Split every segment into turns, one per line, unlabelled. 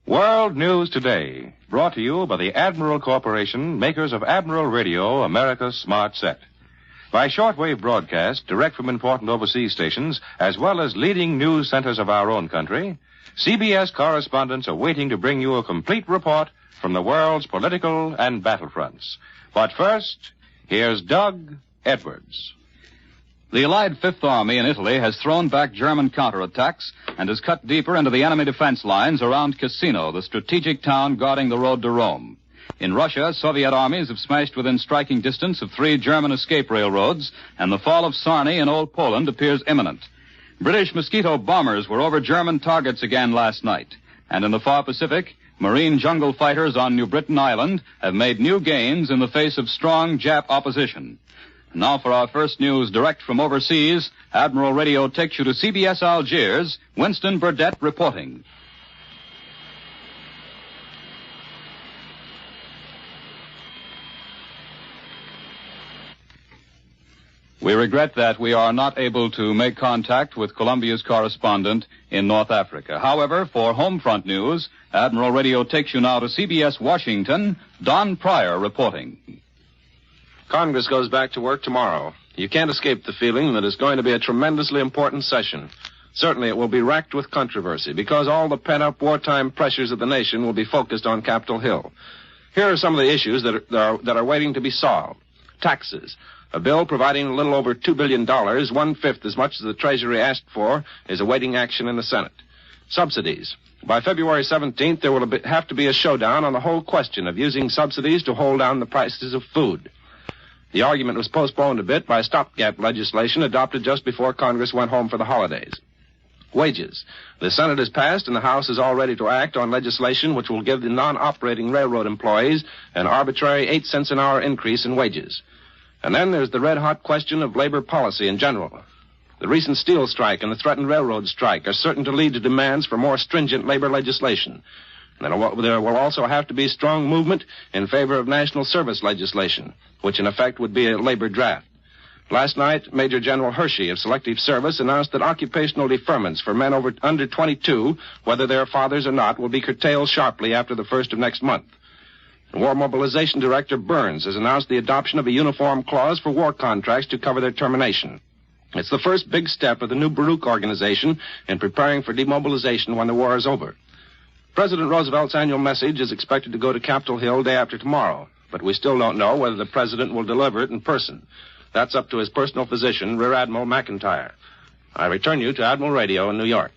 World News Today, brought to you by the Admiral Corporation, makers of Admiral Radio, America's smart set. By shortwave broadcast, direct from important overseas stations, as well as leading news centers of our own country, CBS correspondents are waiting to bring you a complete report from the world's political and battlefronts. But first, here's Doug Edwards.
The Allied Fifth Army in Italy has thrown back German counterattacks and has cut deeper into the enemy defense lines around Cassino, the strategic town guarding the road to Rome. In Russia, Soviet armies have smashed within striking distance of 3 German escape railroads, and the fall of Sarny in Old Poland appears imminent. British Mosquito bombers were over German targets again last night. And in the far Pacific, Marine jungle fighters on New Britain Island have made new gains in the face of strong Jap opposition. Now for our first news direct from overseas, Admiral Radio takes you to CBS Algiers, Winston Burdett reporting. We regret that we are not able to make contact with Columbia's correspondent in North Africa. However, for home front news, Admiral Radio takes you now to CBS Washington, Don Pryor reporting.
Congress goes back to work tomorrow. You can't escape the feeling that it's going to be a tremendously important session. Certainly it will be racked with controversy because all the pent-up wartime pressures of the nation will be focused on Capitol Hill. Here are some of the issues that are waiting to be solved. Taxes. A bill providing a little over $2 billion, 1/5 as much as the Treasury asked for, is awaiting action in the Senate. Subsidies. By February 17th, there will have to be a showdown on the whole question of using subsidies to hold down the prices of food. The argument was postponed a bit by stopgap legislation adopted just before Congress went home for the holidays. Wages. The Senate has passed and the House is all ready to act on legislation which will give the non-operating railroad employees an arbitrary 8 cents an hour increase in wages. And then there's the red-hot question of labor policy in general. The recent steel strike and the threatened railroad strike are certain to lead to demands for more stringent labor legislation. There will also have to be strong movement in favor of national service legislation, which in effect would be a labor draft. Last night, Major General Hershey of Selective Service announced that occupational deferments for men under 22, whether they're fathers or not, will be curtailed sharply after the 1st of next month. The War Mobilization Director Burns has announced the adoption of a uniform clause for war contracts to cover their termination. It's the first big step of the new Baruch organization in preparing for demobilization when the war is over. President Roosevelt's annual message is expected to go to Capitol Hill day after tomorrow, but we still don't know whether the president will deliver it in person. That's up to his personal physician, Rear Admiral McIntyre. I return you to Admiral Radio in New York.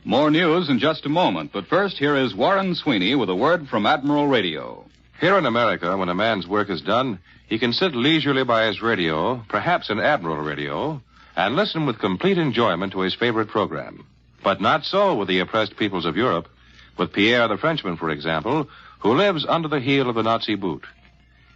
More news in just a moment, but first here is Warren Sweeney with a word from Admiral Radio.
Here in America, when a man's work is done, he can sit leisurely by his radio, perhaps an Admiral radio, and listen with complete enjoyment to his favorite program. But not so with the oppressed peoples of Europe. With Pierre the Frenchman, for example, who lives under the heel of the Nazi boot.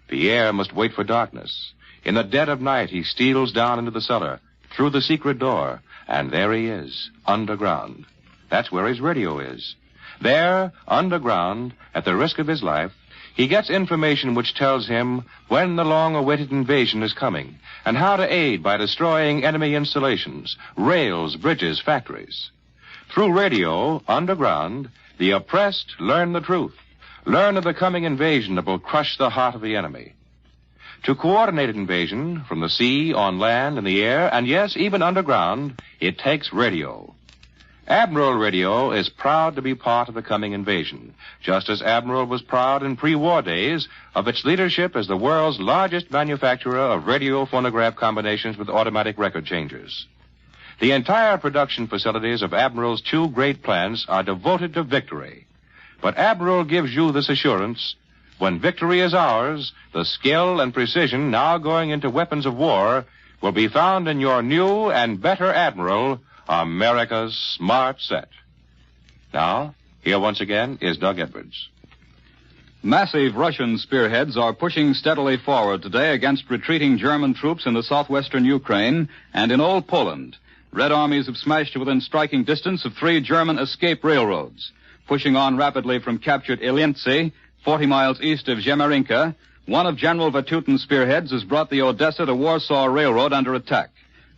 Pierre must wait for darkness. In the dead of night, he steals down into the cellar, through the secret door, and there he is, underground. That's where his radio is. There, underground, at the risk of his life, he gets information which tells him when the long-awaited invasion is coming, and how to aid by destroying enemy installations, rails, bridges, factories. Through radio, underground, the oppressed learn the truth, learn of the coming invasion that will crush the heart of the enemy. To coordinate invasion from the sea, on land, in the air, and yes, even underground, it takes radio. Admiral Radio is proud to be part of the coming invasion, just as Admiral was proud in pre-war days of its leadership as the world's largest manufacturer of radio phonograph combinations with automatic record changers. The entire production facilities of Admiral's 2 great plants are devoted to victory. But Admiral gives you this assurance: when victory is ours, the skill and precision now going into weapons of war will be found in your new and better Admiral, America's smart set. Now, here once again is Doug Edwards.
Massive Russian spearheads are pushing steadily forward today against retreating German troops in the southwestern Ukraine and in Old Poland. Red armies have smashed to within striking distance of 3 German escape railroads. Pushing on rapidly from captured Ilyinsky, 40 miles east of Zhemerinka, one of General Vatutin's spearheads has brought the Odessa to Warsaw Railroad under attack.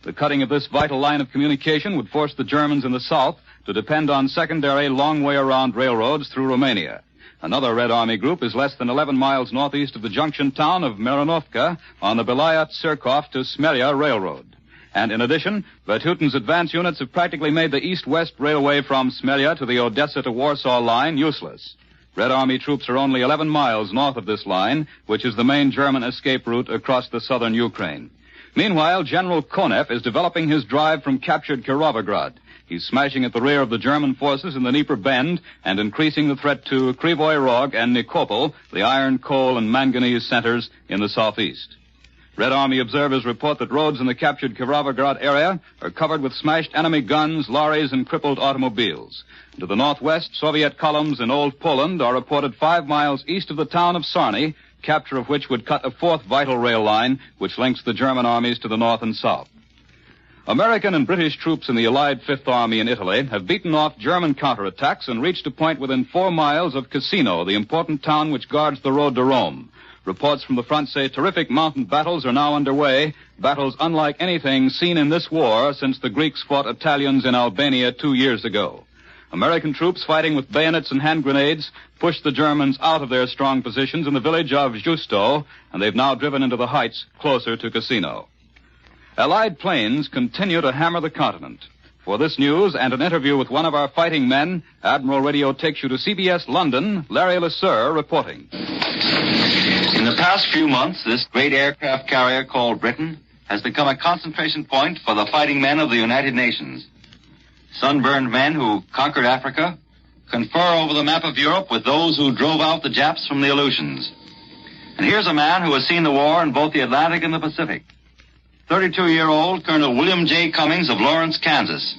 The cutting of this vital line of communication would force the Germans in the south to depend on secondary long-way-around railroads through Romania. Another Red Army group is less than 11 miles northeast of the junction town of Miranovka on the Belayat-Surkov to Smelia Railroad. And in addition, Vatutin's advance units have practically made the east-west railway from Smelia to the Odessa to Warsaw line useless. Red Army troops are only 11 miles north of this line, which is the main German escape route across the southern Ukraine. Meanwhile, General Konev is developing his drive from captured Kirovograd. He's smashing at the rear of the German forces in the Dnieper Bend and increasing the threat to Krivoy Rog and Nikopol, the iron, coal, and manganese centers in the southeast. Red Army observers report that roads in the captured Kirovograd area are covered with smashed enemy guns, lorries, and crippled automobiles. To the northwest, Soviet columns in Old Poland are reported 5 miles east of the town of Sarny, capture of which would cut a fourth vital rail line which links the German armies to the north and south. American and British troops in the Allied Fifth Army in Italy have beaten off German counterattacks and reached a point within 4 miles of Cassino, the important town which guards the road to Rome. Reports from the front say terrific mountain battles are now underway, battles unlike anything seen in this war since the Greeks fought Italians in Albania 2 years ago. American troops fighting with bayonets and hand grenades pushed the Germans out of their strong positions in the village of Justo, and they've now driven into the heights closer to Cassino. Allied planes continue to hammer the continent. For this news and an interview with one of our fighting men, Admiral Radio takes you to CBS London, Larry LeSueur reporting.
In the past few months, this great aircraft carrier called Britain has become a concentration point for the fighting men of the United Nations. Sunburned men who conquered Africa confer over the map of Europe with those who drove out the Japs from the Aleutians. And here's a man who has seen the war in both the Atlantic and the Pacific. 32-year-old Colonel William J. Cummings of Lawrence, Kansas.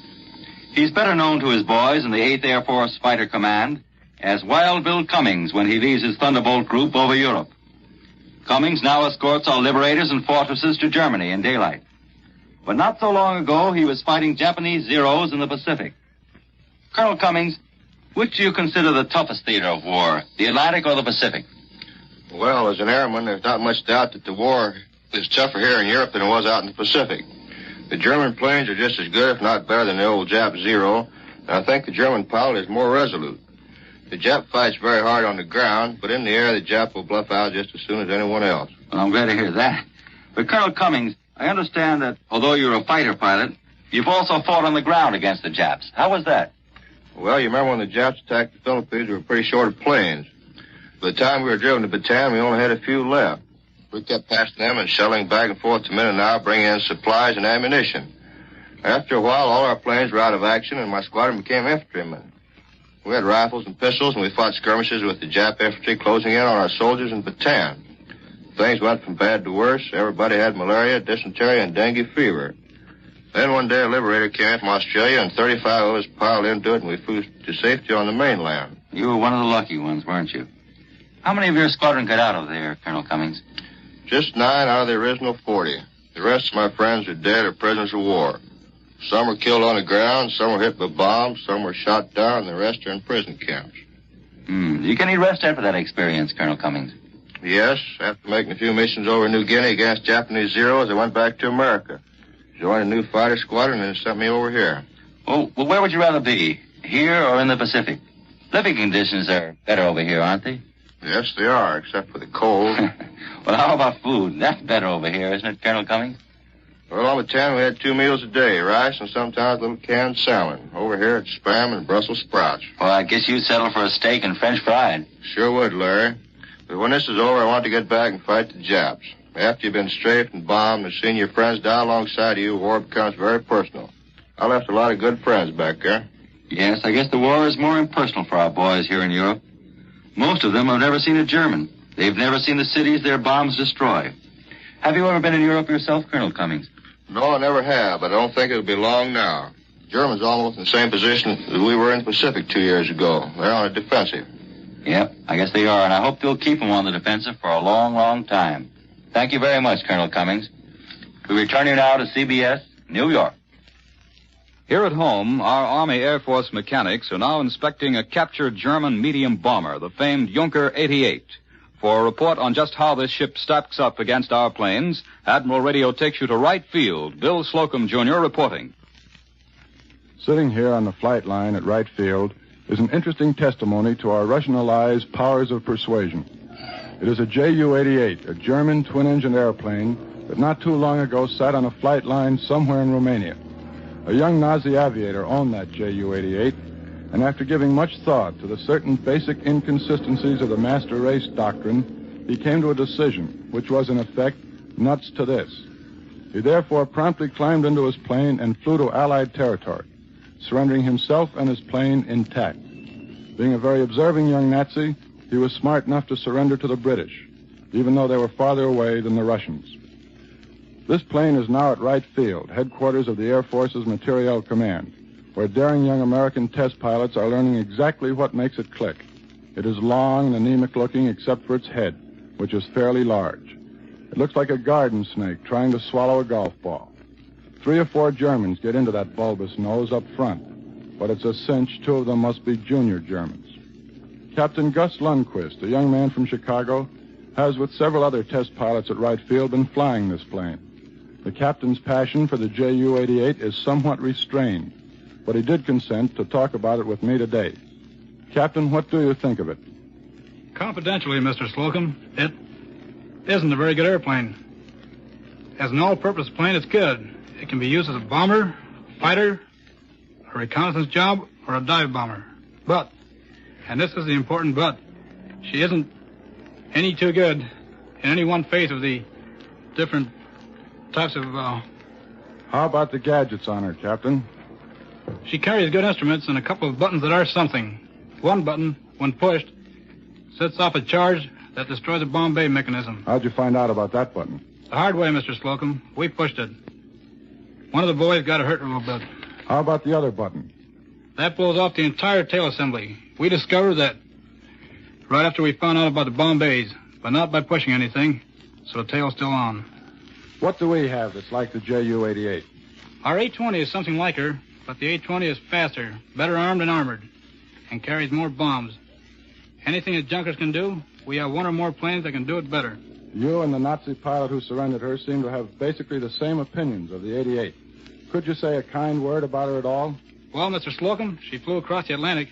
He's better known to his boys in the 8th Air Force Fighter Command as Wild Bill Cummings when he leads his Thunderbolt group over Europe. Cummings now escorts our liberators and fortresses to Germany in daylight. But not so long ago, he was fighting Japanese Zeros in the Pacific. Colonel Cummings, which do you consider the toughest theater of war, the Atlantic or the Pacific?
Well, as an airman, there's not much doubt that the war is tougher here in Europe than it was out in the Pacific. The German planes are just as good, if not better, than the old Jap Zero, and I think the German pilot is more resolute. The Jap fights very hard on the ground, but in the air, the Jap will bluff out just as soon as anyone else.
Well, I'm glad to hear that. But, Colonel Cummings, I understand that although you're a fighter pilot, you've also fought on the ground against the Japs. How was that?
Well, you remember when the Japs attacked the Philippines, we were pretty short of planes. By the time we were driven to Bataan, we only had a few left. We kept passing them and shelling back and forth to Mindanao, bringing in supplies and ammunition. After a while, all our planes were out of action, and my squadron became infantrymen. We had rifles and pistols, and we fought skirmishes with the Jap infantry closing in on our soldiers in Bataan. Things went from bad to worse. Everybody had malaria, dysentery, and dengue fever. Then one day a liberator came in from Australia, and 35 of us piled into it, and we flew to safety on the mainland.
You were one of the lucky ones, weren't you? How many of your squadron got out of there, Colonel Cummings?
Just 9 out of the original 40. The rest of my friends are dead or prisoners of war. Some were killed on the ground, some were hit by bombs, some were shot down, and the rest are in prison camps.
Did you get any rest after that experience, Colonel Cummings?
Yes, after making a few missions over New Guinea against Japanese Zeros, I went back to America. Joined a new fighter squadron and sent me over here.
Well, where would you rather be, here or in the Pacific? Living conditions are better over here, aren't they?
Yes, they are, except for the cold.
Well, how about food? That's better over here, isn't it, Colonel Cummings?
Well, on Bataan, we had 2 meals a day, rice and sometimes little canned salmon. Over here, it's spam and Brussels sprouts.
Well, I guess you'd settle for a steak and French fried.
Sure would, Larry. But when this is over, I want to get back and fight the Japs. After you've been strafed and bombed and seen your friends die alongside of you, war becomes very personal. I left a lot of good friends back there.
Yes, I guess the war is more impersonal for our boys here in Europe. Most of them have never seen a German. They've never seen the cities their bombs destroy. Have you ever been in Europe yourself, Colonel Cummings?
No, I never have, but I don't think it'll be long now. Germans almost in the same position as we were in the Pacific 2 years ago. They're on the defensive.
Yep, I guess they are, and I hope they'll keep them on the defensive for a long, long time. Thank you very much, Colonel Cummings. We return you now to CBS, New York.
Here at home, our Army Air Force mechanics are now inspecting a captured German medium bomber, the famed Junker 88. For a report on just how this ship stacks up against our planes, Admiral Radio takes you to Wright Field. Bill Slocum, Jr. reporting.
Sitting here on the flight line at right field is an interesting testimony to our Russian allies' powers of persuasion. It is a Ju-88, a German twin-engine airplane that not too long ago sat on a flight line somewhere in Romania. A young Nazi aviator owned that Ju-88, and after giving much thought to the certain basic inconsistencies of the master race doctrine, he came to a decision, which was, in effect, nuts to this. He therefore promptly climbed into his plane and flew to Allied territory, surrendering himself and his plane intact. Being a very observing young Nazi, he was smart enough to surrender to the British, even though they were farther away than the Russians. This plane is now at Wright Field, headquarters of the Air Force's Materiel Command, where daring young American test pilots are learning exactly what makes it click. It is long and anemic-looking except for its head, which is fairly large. It looks like a garden snake trying to swallow a golf ball. 3 or 4 Germans get into that bulbous nose up front, but it's a cinch 2 of them must be junior Germans. Captain Gus Lundquist, a young man from Chicago, has with several other test pilots at Wright Field been flying this plane. The captain's passion for the Ju-88 is somewhat restrained, but he did consent to talk about it with me today. Captain, what do you think of it?
Confidentially, Mr. Slocum, it isn't a very good airplane. As an all-purpose plane, it's good. It can be used as a bomber, fighter, a reconnaissance job, or a dive bomber. But, and this is the important but, she isn't any too good in any one phase of the different types of,
How about the gadgets on her, Captain?
She carries good instruments and a couple of buttons that are something. One button, when pushed, sets off a charge that destroys a bomb bay mechanism.
How'd you find out about that button?
The hard way, Mr. Slocum. We pushed it. One of the boys got hurt a little bit.
How about the other button?
That blows off the entire tail assembly. We discovered that right after we found out about the bomb bays, but not by pushing anything, so the tail's still on.
What do we have that's like the Ju-88?
Our A-20 is something like her, but the A-20 is faster, better armed and armored, and carries more bombs. Anything that junkers can do, we have 1 or more planes that can do it better.
You and the Nazi pilot who surrendered her seem to have basically the same opinions of the 88. Could you say a kind word about her at all?
Well, Mr. Slocum, she flew across the Atlantic.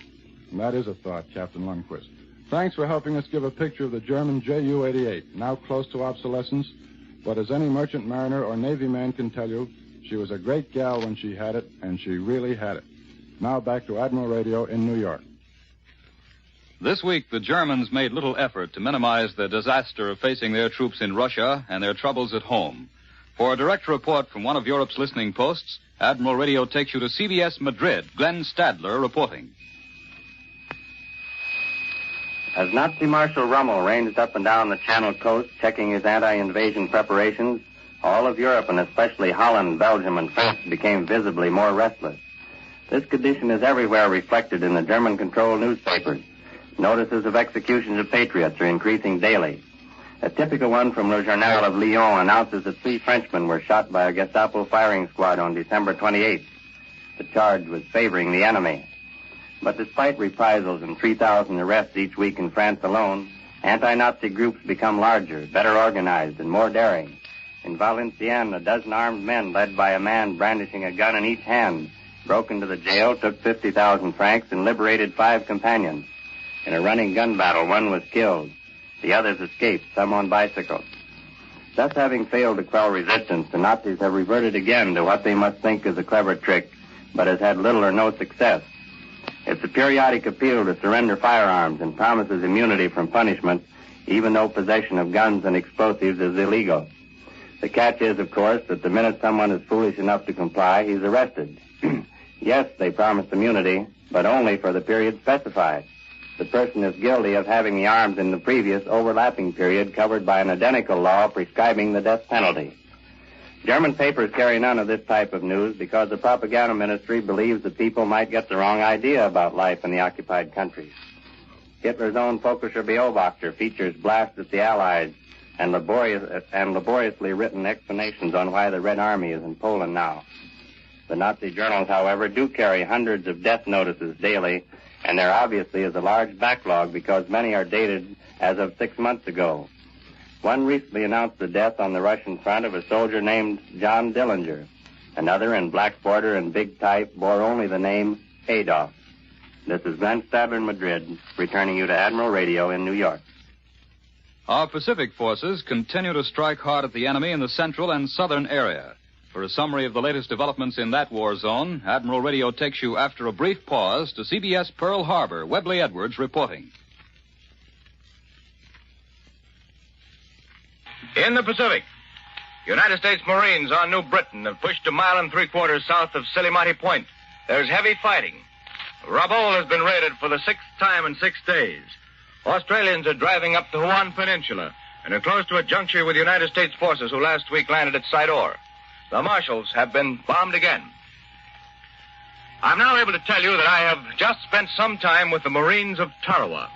And that is a thought, Captain Lundquist. Thanks for helping us give a picture of the German Ju-88, now close to obsolescence. But as any merchant mariner or Navy man can tell you, she was a great gal when she had it, and she really had it. Now back to Admiral Radio in New York.
This week, the Germans made little effort to minimize the disaster of facing their troops in Russia and their troubles at home. For a direct report from one of Europe's listening posts, Admiral Radio takes you to CBS Madrid. Glenn Stadler reporting.
As Nazi Marshal Rommel ranged up and down the Channel coast checking his anti-invasion preparations, all of Europe, and especially Holland, Belgium, and France, became visibly more restless. This condition is everywhere reflected in the German-controlled newspapers. Notices of executions of patriots are increasing daily. A typical one from Le Journal of Lyon announces that 3 Frenchmen were shot by a Gestapo firing squad on December 28th. The charge was favoring the enemy. But despite reprisals and 3,000 arrests each week in France alone, anti-Nazi groups become larger, better organized, and more daring. In Valenciennes, a dozen armed men, led by a man brandishing a gun in each hand, broke into the jail, took 50,000 francs, and liberated 5 companions. In a running gun battle, 1 was killed. The others escaped, some on bicycles. Thus, having failed to quell resistance, the Nazis have reverted again to what they must think is a clever trick, but has had little or no success. It's a periodic appeal to surrender firearms and promises immunity from punishment, even though possession of guns and explosives is illegal. The catch is, of course, that the minute someone is foolish enough to comply, he's arrested. Yes, they promise immunity, but only for the period specified. The person is guilty of having the arms in the previous overlapping period covered by an identical law prescribing the death penalty. German papers carry none of this type of news because the propaganda ministry believes that people might get the wrong idea about life in the occupied countries. Hitler's own Völkischer Beobachter features blasts at the Allies and laboriously written explanations on why the Red Army is in Poland now. The Nazi journals, however, do carry hundreds of death notices daily, and there obviously is a large backlog because many are dated as of 6 months ago. One recently announced the death on the Russian front of a soldier named John Dillinger. Another in black border and big type bore only the name Adolf. This is Grant Stabler in Madrid, returning you to Admiral Radio in New York.
Our Pacific forces continue to strike hard at the enemy in the central and southern area. For a summary of the latest developments in that war zone, Admiral Radio takes you after a brief pause to CBS Pearl Harbor. Webley Edwards reporting.
In the Pacific, United States Marines on New Britain have pushed 1 3/4 south of Silimati Point. There's heavy fighting. Rabaul has been raided for the 6th time in 6 days. Australians are driving up the Huon Peninsula and are close to a juncture with United States forces who last week landed at Sidor. The marshals have been bombed again. I'm now able to tell you that I have just spent some time with the Marines of Tarawa.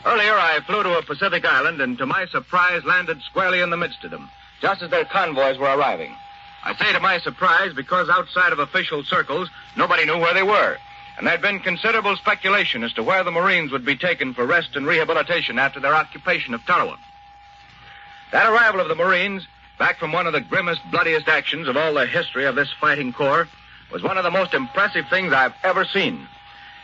Earlier, I flew to a Pacific island and, to my surprise, landed squarely in the midst of them, just as their convoys were arriving. I say to my surprise because outside of official circles, nobody knew where they were, and there'd been considerable speculation as to where the Marines would be taken for rest and rehabilitation after their occupation of Tarawa. That arrival of the Marines, back from one of the grimmest, bloodiest actions of all the history of this fighting corps, was one of the most impressive things I've ever seen.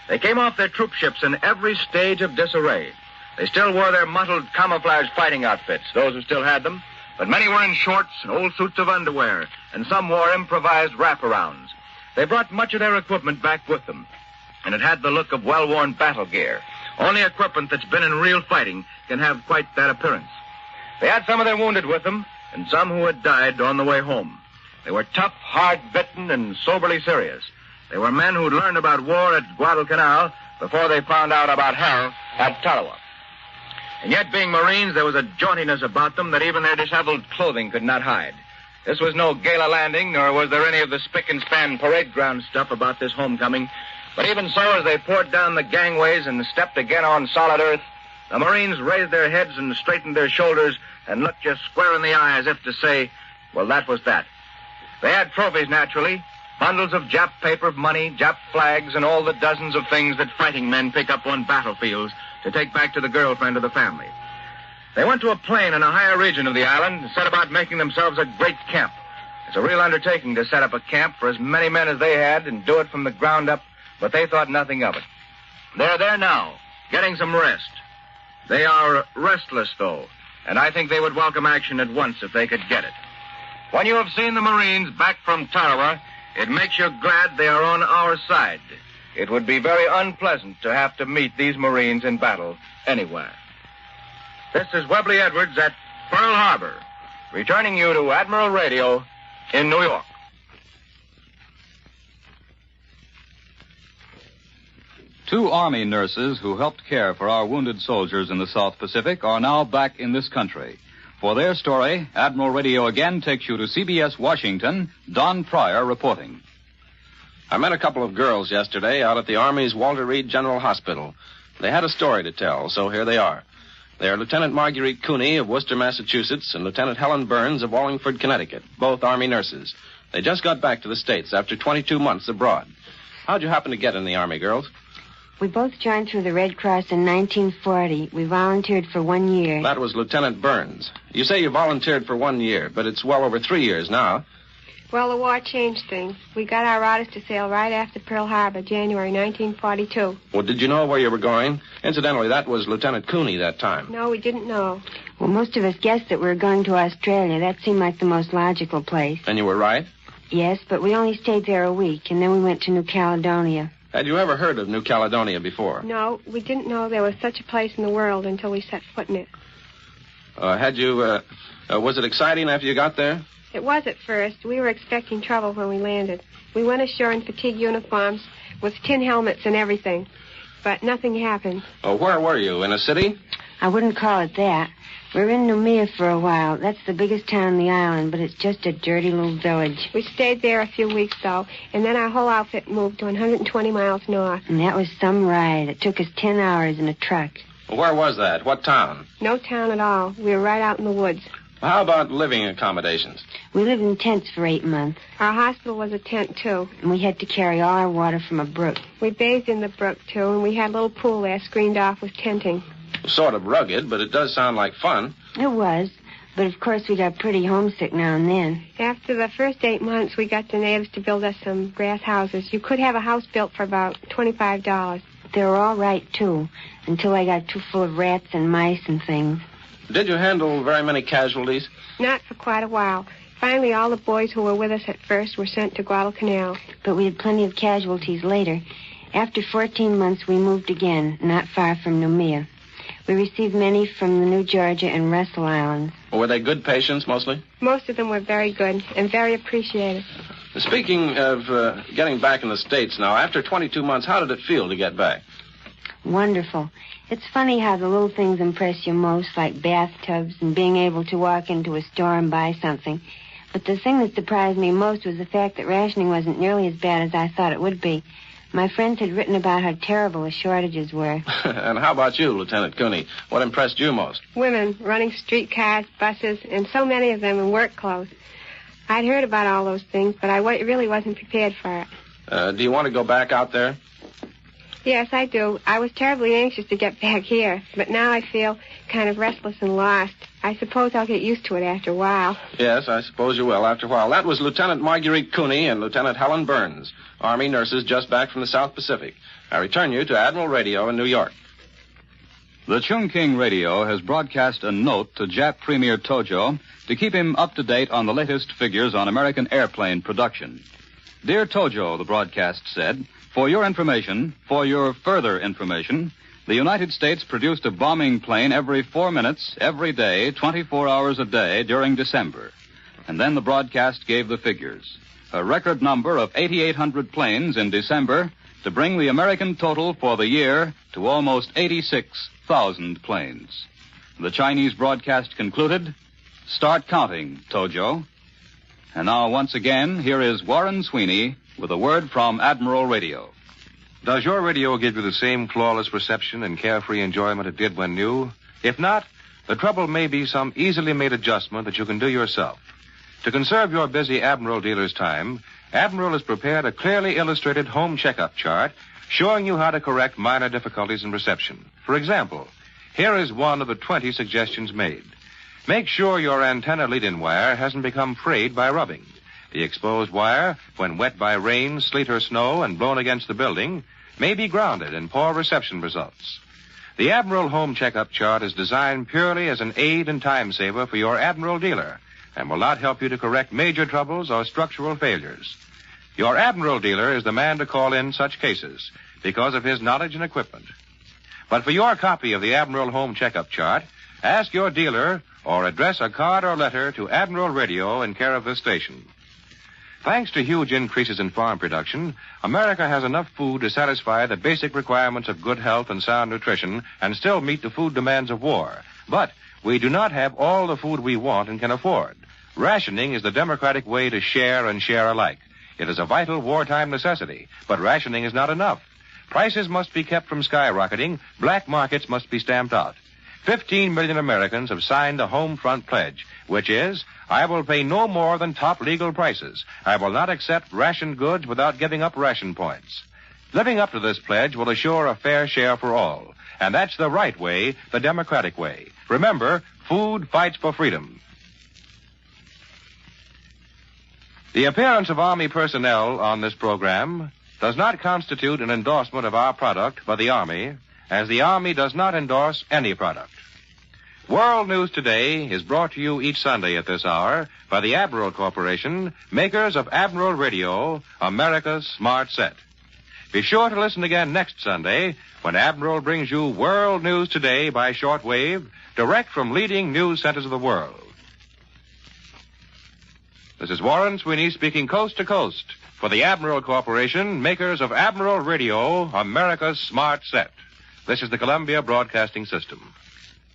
They came off their troop ships in every stage of disarray. They still wore their mottled camouflage fighting outfits, those who still had them, but many were in shorts and old suits of underwear, and some wore improvised wraparounds. They brought much of their equipment back with them, and it had the look of well-worn battle gear. Only equipment that's been in real fighting can have quite that appearance. They had some of their wounded with them, and some who had died on the way home. They were tough, hard-bitten, and soberly serious. They were men who'd learned about war at Guadalcanal before they found out about hell at Tarawa. And yet, being Marines, there was a jauntiness about them that even their disheveled clothing could not hide. This was no gala landing, nor was there any of the spick-and-span parade ground stuff about this homecoming. But even so, as they poured down the gangways and stepped again on solid earth, the Marines raised their heads and straightened their shoulders and looked just square in the eye as if to say, well, that was that. They had trophies, naturally. Bundles of Jap paper, money, Jap flags, and all the dozens of things that fighting men pick up on battlefields to take back to the girlfriend of the family. They went to a plain in a higher region of the island and set about making themselves a great camp. It's a real undertaking to set up a camp for as many men as they had and do it from the ground up, but they thought nothing of it. They're there now, getting some rest. They are restless, though, and I think they would welcome action at once if they could get it. When you have seen the Marines back from Tarawa, it makes you glad they are on our side. It would be very unpleasant to have to meet these Marines in battle anywhere. This is Webley Edwards at Pearl Harbor, returning you to Admiral Radio in New York.
Two Army nurses who helped care for our wounded soldiers in the South Pacific are now back in this country. For their story, Admiral Radio again takes you to CBS Washington. Don Pryor reporting.
I met a couple of girls yesterday out at the Army's Walter Reed General Hospital. They had a story to tell, so here they are. They are Lieutenant Marguerite Cooney of Worcester, Massachusetts, and Lieutenant Helen Burns of Wallingford, Connecticut, both Army nurses. They just got back to the States after 22 months abroad. How'd you happen to get in the Army, girls?
We both joined through the Red Cross in 1940. We volunteered for 1 year.
That was Lieutenant Burns. You say you volunteered for 1 year, but it's well over 3 years now.
Well, the war changed things. We got our orders to sail right after Pearl Harbor, January 1942.
Well, did you know where you were going? Incidentally, that was Lieutenant Cooney that time.
No, we didn't know.
Well, most of us guessed that we were going to Australia. That seemed like the most logical place.
And you were right?
Yes, but we only stayed there a week, and then we went to New Caledonia.
Had you ever heard of New Caledonia before?
No, we didn't know there was such a place in the world until we set foot in it.
Was it exciting after you got there?
It was at first. We were expecting trouble when we landed. We went ashore in fatigue uniforms with tin helmets and everything. But nothing happened.
Oh, where were you? In a city?
I wouldn't call it that. We were in Noumea for a while. That's the biggest town on the island, but it's just a dirty little village.
We stayed there a few weeks, though, and then our whole outfit moved to 120 miles north.
And that was some ride. It took us 10 hours in a truck.
Well, where was that? What town?
No town at all. We were right out in the woods.
How about living accommodations?
We lived in tents for 8 months.
Our hospital was a tent, too.
And we had to carry all our water from a brook.
We bathed in the brook, too, and we had a little pool there screened off with tenting.
Sort of rugged, but it does sound like fun.
It was. But, of course, we got pretty homesick now and then.
After the first 8 months, we got the natives to build us some grass houses. You could have a house built for about $25.
They were all right, too, until I got too full of rats and mice and things.
Did you handle very many casualties?
Not for quite a while. Finally, all the boys who were with us at first were sent to Guadalcanal.
But we had plenty of casualties later. After 14 months, we moved again, not far from Noumea. We received many from the New Georgia and Russell Islands.
Well, were they good patients, mostly?
Most of them were very good and very appreciated.
Speaking of getting back in the States now, after 22 months, how did it feel to get back?
Wonderful. It's funny how the little things impress you most, like bathtubs and being able to walk into a store and buy something. But the thing that surprised me most was the fact that rationing wasn't nearly as bad as I thought it would be. My friends had written about how terrible the shortages were.
And how about you, Lieutenant Cooney? What impressed you most?
Women running streetcars, buses, and so many of them in work clothes. I'd heard about all those things, but I really wasn't prepared for it.
Do you want to go back out there?
Yes, I do. I was terribly anxious to get back here, but now I feel kind of restless and lost. I suppose I'll get used to it after a while.
Yes, I suppose you will after a while. That was Lieutenant Marguerite Cooney and Lieutenant Helen Burns, Army nurses just back from the South Pacific. I return you to Admiral Radio in New York.
The Chungking Radio has broadcast a note to Jap Premier Tojo to keep him up to date on the latest figures on American airplane production. Dear Tojo, the broadcast said, for your information, for your further information, the United States produced a bombing plane every 4 minutes, every day, 24 hours a day during December. And then the broadcast gave the figures. A record number of 8,800 planes in December to bring the American total for the year to almost 86,000 planes. The Chinese broadcast concluded, start counting, Tojo. And now, once again, here is Warren Sweeney with a word from Admiral Radio.
Does your radio give you the same flawless reception and carefree enjoyment it did when new? If not, the trouble may be some easily made adjustment that you can do yourself. To conserve your busy Admiral dealer's time, Admiral has prepared a clearly illustrated home checkup chart showing you how to correct minor difficulties in reception. For example, here is one of the 20 suggestions made. Make sure your antenna lead-in wire hasn't become frayed by rubbing. The exposed wire, when wet by rain, sleet, or snow and blown against the building, may be grounded in poor reception results. The Admiral Home Checkup Chart is designed purely as an aid and time saver for your Admiral dealer and will not help you to correct major troubles or structural failures. Your Admiral dealer is the man to call in such cases because of his knowledge and equipment. But for your copy of the Admiral Home Checkup Chart, ask your dealer or address a card or letter to Admiral Radio in care of this station. Thanks to huge increases in farm production, America has enough food to satisfy the basic requirements of good health and sound nutrition and still meet the food demands of war. But we do not have all the food we want and can afford. Rationing is the democratic way to share and share alike. It is a vital wartime necessity, but rationing is not enough. Prices must be kept from skyrocketing. Black markets must be stamped out. 15 million Americans have signed the Home Front Pledge, which is, I will pay no more than top legal prices. I will not accept rationed goods without giving up ration points. Living up to this pledge will assure a fair share for all. And that's the right way, the democratic way. Remember, food fights for freedom. The appearance of Army personnel on this program does not constitute an endorsement of our product by the Army, as the Army does not endorse any product. World News Today is brought to you each Sunday at this hour by the Admiral Corporation, makers of Admiral Radio, America's smart set. Be sure to listen again next Sunday when Admiral brings you World News Today by shortwave, direct from leading news centers of the world. This is Warren Sweeney speaking coast to coast for the Admiral Corporation, makers of Admiral Radio, America's smart set. This is the Columbia Broadcasting System.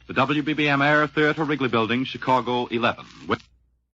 The WBBM Air Theater, Wrigley Building, Chicago 11.